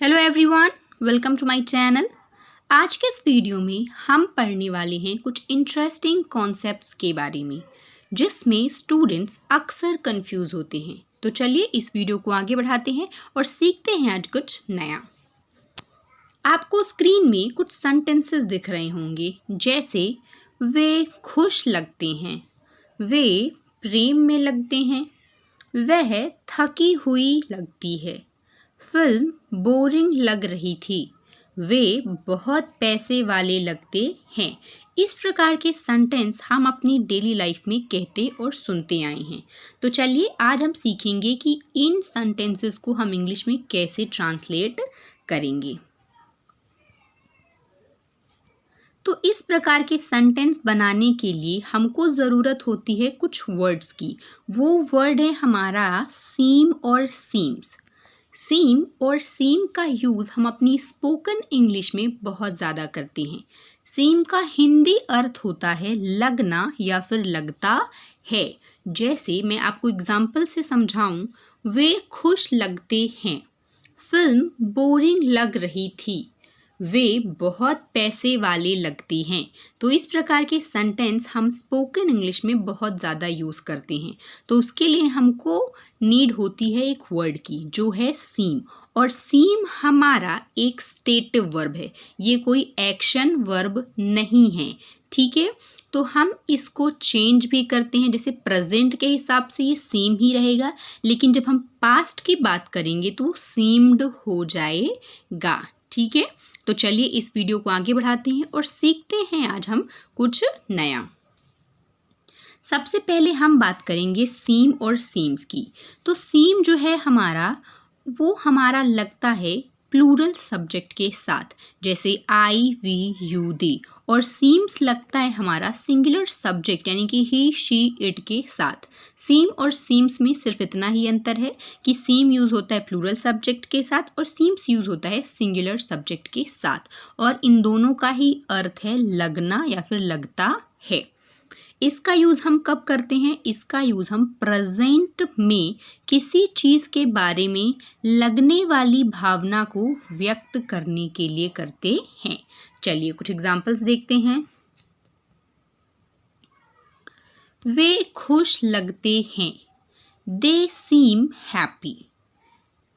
Hello everyone, welcome to my channel. आज के इस वीडियो में हम पढ़ने वाले हैं कुछ इंटरेस्टिंग कॉन्सेप्ट्स के बारे में जिसमें स्टूडेंट्स अक्सर कंफ्यूज होते हैं। तो चलिए इस वीडियो को आगे बढ़ाते हैं और सीखते हैं आज कुछ नया। आपको स्क्रीन में कुछ सेंटेंसेस दिख रहे होंगे, जैसे वे खुश लगते हैं, वे प्रेम में लगते हैं, वह थकी हुई लगती है, फिल्म बोरिंग लग रही थी, वे बहुत पैसे वाले लगते हैं। इस प्रकार के सेंटेंस हम अपनी डेली लाइफ में कहते और सुनते आए हैं। तो चलिए आज हम सीखेंगे कि इन सेंटेंसेस को हम इंग्लिश में कैसे ट्रांसलेट करेंगे। तो इस प्रकार के सेंटेंस बनाने के लिए हमको ज़रूरत होती है कुछ वर्ड्स की। वो वर्ड है हमारा सीम और सीम्स। सीम और सीम का यूज़ हम अपनी स्पोकन इंग्लिश में बहुत ज़्यादा करते हैं। सीम का हिंदी अर्थ होता है लगना या फिर लगता है। जैसे मैं आपको एग्जाम्पल से समझाऊं, वे खुश लगते हैं, फिल्म बोरिंग लग रही थी, वे बहुत पैसे वाले लगते हैं। तो इस प्रकार के सेंटेंस हम स्पोकन इंग्लिश में बहुत ज़्यादा यूज़ करते हैं। तो उसके लिए हमको नीड होती है एक वर्ड की, जो है सीम। और सीम हमारा एक स्टेटिव वर्ब है, ये कोई एक्शन वर्ब नहीं है, ठीक है। तो हम इसको चेंज भी करते हैं, जैसे प्रेजेंट के हिसाब से ये सेम ही रहेगा, लेकिन जब हम पास्ट की बात करेंगे तो सीम्ड हो जाएगा, ठीक है। तो चलिए इस वीडियो को आगे बढ़ाते हैं और सीखते हैं आज हम कुछ नया। सबसे पहले हम बात करेंगे सीम और सीम्स की। तो सीम जो है हमारा, वो हमारा लगता है प्लूरल सब्जेक्ट के साथ, जैसे आई वी यू दे। और सीम्स लगता है हमारा सिंगुलर सब्जेक्ट यानी कि ही शी इट के साथ। सीम और सीम्स में सिर्फ इतना ही अंतर है कि सीम यूज़ होता है प्लूरल सब्जेक्ट के साथ और सीम्स यूज़ होता है सिंगुलर सब्जेक्ट के साथ। और इन दोनों का ही अर्थ है लगना या फिर लगता है। इसका यूज़ हम कब करते हैं? इसका यूज़ हम प्रेजेंट में किसी चीज़ के बारे में लगने वाली भावना को व्यक्त करने के लिए करते हैं। चलिए कुछ एग्जाम्पल्स देखते हैं। वे खुश लगते हैं, दे सीम हैप्पी।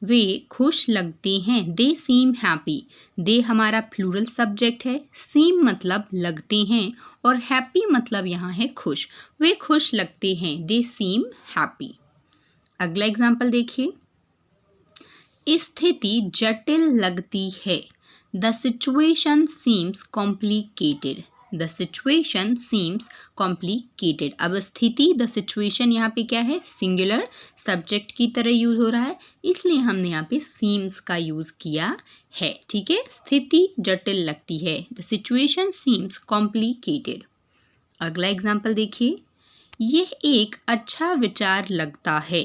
वे खुश लगते हैं, दे सीम हैप्पी। दे हमारा प्लूरल सब्जेक्ट है, सीम मतलब लगते हैं और हैप्पी मतलब यहाँ है खुश। वे खुश लगते हैं, दे सीम हैप्पी। अगला एग्जाम्पल देखिए। स्थिति जटिल लगती है, the situation seems complicated. The situation seems complicated. अब स्थिति, द सिचुएशन यहाँ पे क्या है? सिंगुलर सब्जेक्ट की तरह यूज हो रहा है, इसलिए हमने यहाँ पे सीम्स का यूज किया है, ठीक है। स्थिति जटिल लगती है, द सिचुएशन सीम्स कॉम्प्लिकेटेड। अगला एग्जाम्पल देखिए। यह एक अच्छा विचार लगता है,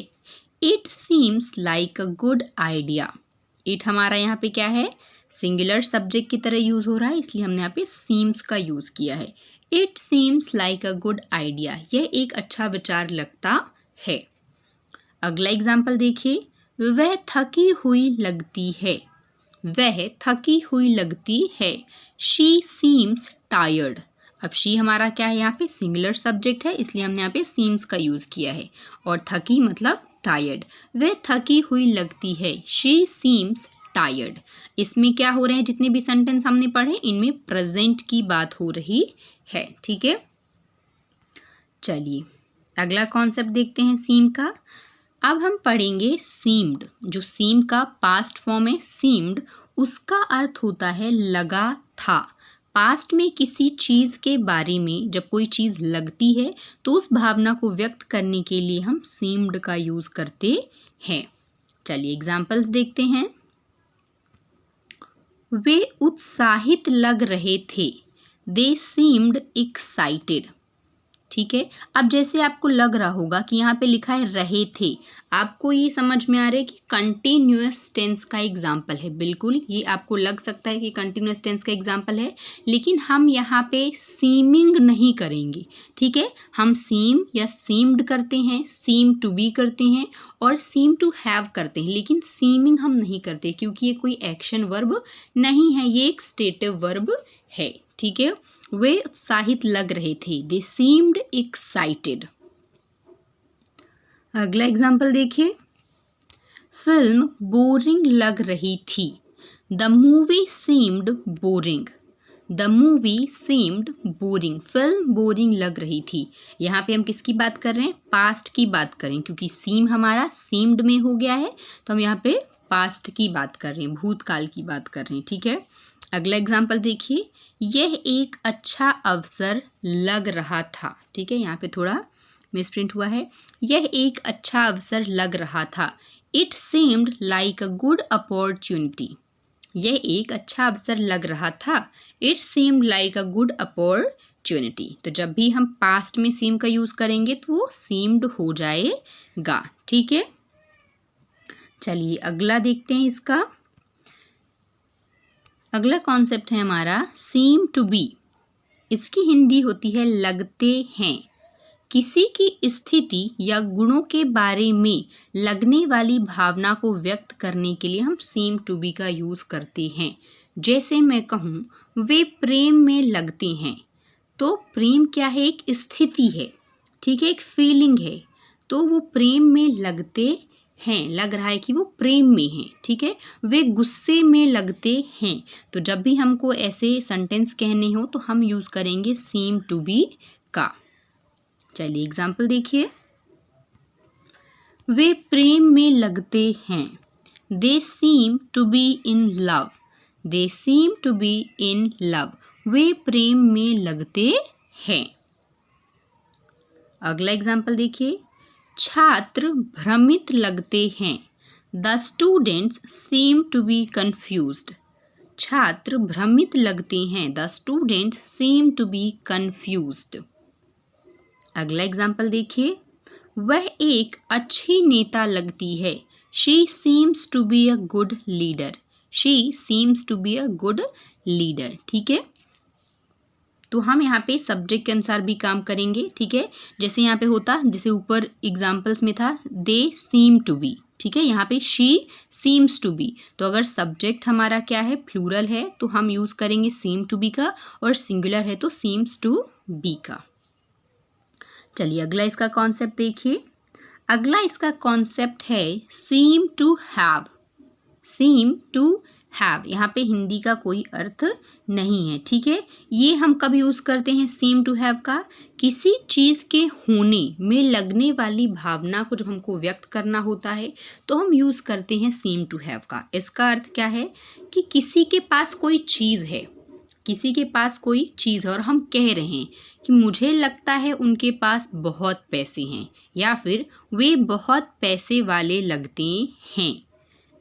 it seems like a good idea. It हमारा यहाँ पे क्या है? सिंगुलर सब्जेक्ट की तरह यूज हो रहा है, इसलिए हमने यहाँ पे सीम्स का यूज किया है। It seems like a good idea, यह एक अच्छा विचार लगता है। अगला एग्जाम्पल देखिए। वह थकी हुई लगती है, वह थकी हुई लगती है, शी सीम्स टायर्ड। अब शी हमारा क्या है? यहाँ पे सिंगुलर सब्जेक्ट है, इसलिए हमने यहाँ पे सीम्स का यूज किया है। और थकी मतलब टायर्ड। वह थकी हुई लगती है, शी सीम्स टायर्ड। इसमें क्या हो रहे हैं? जितने भी सेंटेंस हमने पढ़े इनमें प्रेजेंट की बात हो रही है, ठीक है। चलिए अगला कॉन्सेप्ट देखते हैं सीम का। अब हम पढ़ेंगे सीम्ड। जो सीम का पास्ट फॉर्म है सीम्ड, उसका अर्थ होता है लगा था। पास्ट में किसी चीज़ के बारे में जब कोई चीज़ लगती है तो उस भावना को व्यक्त करने के लिए हम सीम्ड का यूज़ करते हैं। चलिए एग्जाम्पल्स देखते हैं। वे उत्साहित लग रहे थे, दे सीम्ड एक्साइटेड। ठीक है। अब जैसे आपको लग रहा होगा कि यहाँ पे लिखा है रहे थे, आपको ये समझ में आ रहा है कि कंटिन्यूअस टेंस का एग्जाम्पल है। बिल्कुल, ये आपको लग सकता है कि कंटिन्यूअस टेंस का एग्जाम्पल है, लेकिन हम यहाँ पे सीमिंग नहीं करेंगे, ठीक है। हम सीम या सीम्ड करते हैं, सीम टू बी करते हैं और सीम टू हैव करते हैं, लेकिन सीमिंग हम नहीं करते क्योंकि ये कोई एक्शन वर्ब नहीं है, ये एक स्टेटिव वर्ब है, ठीक है। वे उत्साहित लग रहे थे, दे सीम्ड एक्साइटेड। अगला एग्जाम्पल देखिए, फिल्म बोरिंग लग रही थी, the movie seemed boring, the movie seemed boring, film boring लग रही थी। यहाँ पे हम किसकी बात कर रहे हैं? पास्ट की बात करें, क्योंकि सीम हमारा सीम्ड में हो गया है, तो हम यहाँ पे पास्ट की बात कर रहे हैं, भूतकाल की बात कर रहे हैं, ठीक है। अगला एग्जाम्पल देखिए, यह एक अच्छा अवसर लग रहा था, ठीक है, यहाँ पे थोड़ा मिसप्रिंट हुआ है, यह एक अच्छा अवसर लग रहा था, it seemed like a good opportunity, यह एक अच्छा अवसर लग रहा था, it seemed like a good opportunity. तो जब भी हम पास्ट में सीम का यूज करेंगे तो वो सीम्ड हो जाएगा, ठीक है। चलिए अगला देखते हैं इसका। अगला कॉन्सेप्ट है हमारा सीम टू बी, इसकी हिंदी होती है लगते हैं। किसी की स्थिति या गुणों के बारे में लगने वाली भावना को व्यक्त करने के लिए हम सीम टू बी का यूज करते हैं। जैसे मैं कहूँ वे प्रेम में लगते हैं, तो प्रेम क्या है? एक स्थिति है, ठीक है, एक फीलिंग है, तो वो प्रेम में लगते हैं, लग रहा है कि वो प्रेम में हैं, ठीक है। वे गुस्से में लगते हैं, तो जब भी हमको ऐसे सेंटेंस कहने हो तो हम यूज करेंगे सीम टू बी का। चलिए एग्जाम्पल देखिए, वे प्रेम में लगते हैं, they seem to be in love, they seem to be in love, वे प्रेम में लगते हैं। अगला एग्जाम्पल देखिए, छात्र भ्रमित लगते हैं, the students seem to be confused, छात्र भ्रमित लगते हैं, the students seem to be confused. अगला एग्जाम्पल देखिए, वह एक अच्छी नेता लगती है, she seems to be a good leader, she seems to be a good leader, ठीक है। तो हम यहाँ पे सब्जेक्ट के अनुसार भी काम करेंगे, ठीक है। जैसे यहाँ पे होता, जैसे ऊपर एग्जाम्पल्स में था दे सीम टू बी, ठीक है, यहाँ पे शी सीम्स टू बी, तो अगर सब्जेक्ट हमारा क्या है? प्लूरल है, तो हम यूज करेंगे सीम टू बी का, और सिंगुलर है तो सीम्स टू बी का। चलिए अगला इसका कॉन्सेप्ट देखिए, अगला इसका कॉन्सेप्ट है seem to have, seem to have, यहाँ पे हिंदी का कोई अर्थ नहीं है, ठीक है। ये हम कब यूज करते हैं सीम टू हैव का? किसी चीज के होने में लगने वाली भावना को जब हमको व्यक्त करना होता है तो हम यूज करते हैं सीम टू हैव का। इसका अर्थ क्या है कि किसी के पास कोई चीज है, किसी के पास कोई चीज़ है और हम कह रहे हैं कि मुझे लगता है उनके पास बहुत पैसे हैं, या फिर वे बहुत पैसे वाले लगते हैं,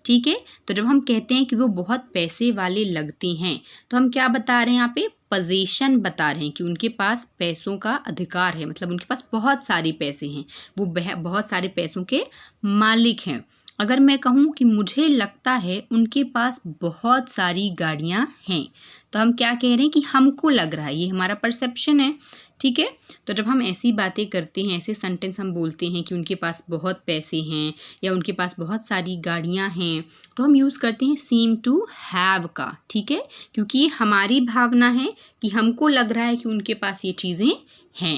ठीक है। तो जब हम कहते हैं कि वो बहुत पैसे वाले लगते हैं तो हम क्या बता रहे हैं? यहाँ पे पोजीशन बता रहे हैं कि उनके पास पैसों का अधिकार है, मतलब उनके पास बहुत सारे पैसे हैं, वो बहुत सारे पैसों के मालिक हैं। अगर मैं कहूँ कि मुझे लगता है उनके पास बहुत सारी गाड़ियाँ हैं, तो हम क्या कह रहे हैं कि हमको लग रहा है, ये हमारा परसेप्शन है, ठीक है। तो जब हम ऐसी बातें करते हैं, ऐसे सेंटेंस हम बोलते हैं कि उनके पास बहुत पैसे हैं या उनके पास बहुत सारी गाड़ियाँ हैं, तो हम यूज़ करते हैं सीम टू हैव का, ठीक है, क्योंकि ये हमारी भावना है कि हमको लग रहा है कि उनके पास ये चीज़ें हैं।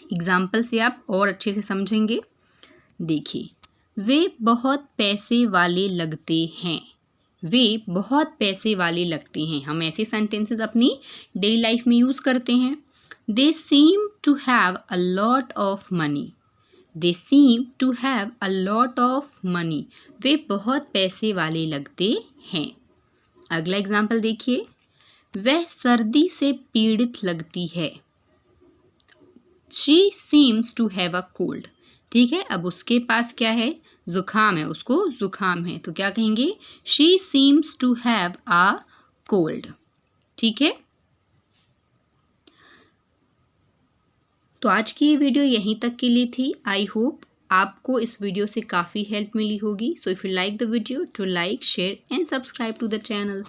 एग्जाम्पल से आप और अच्छे से समझेंगे। देखिए, वे बहुत पैसे वाले लगते हैं, वे बहुत पैसे वाले लगते हैं, हम ऐसे सेंटेंसेस अपनी डेली लाइफ में यूज़ करते हैं। They seem to have a lot of money, they seem to have a lot of money, वे बहुत पैसे वाले लगते हैं। अगला एग्जाम्पल देखिए, वह सर्दी से पीड़ित लगती है, she seems to have a cold, ठीक है। अब उसके पास क्या है? जुकाम है, उसको जुकाम है, तो क्या कहेंगे? She seems to have a cold, ठीक है। तो आज की ये वीडियो यहीं तक के लिए थी। आई होप आपको इस वीडियो से काफ़ी हेल्प मिली होगी। So if you like the video, to like, share and subscribe to the channel.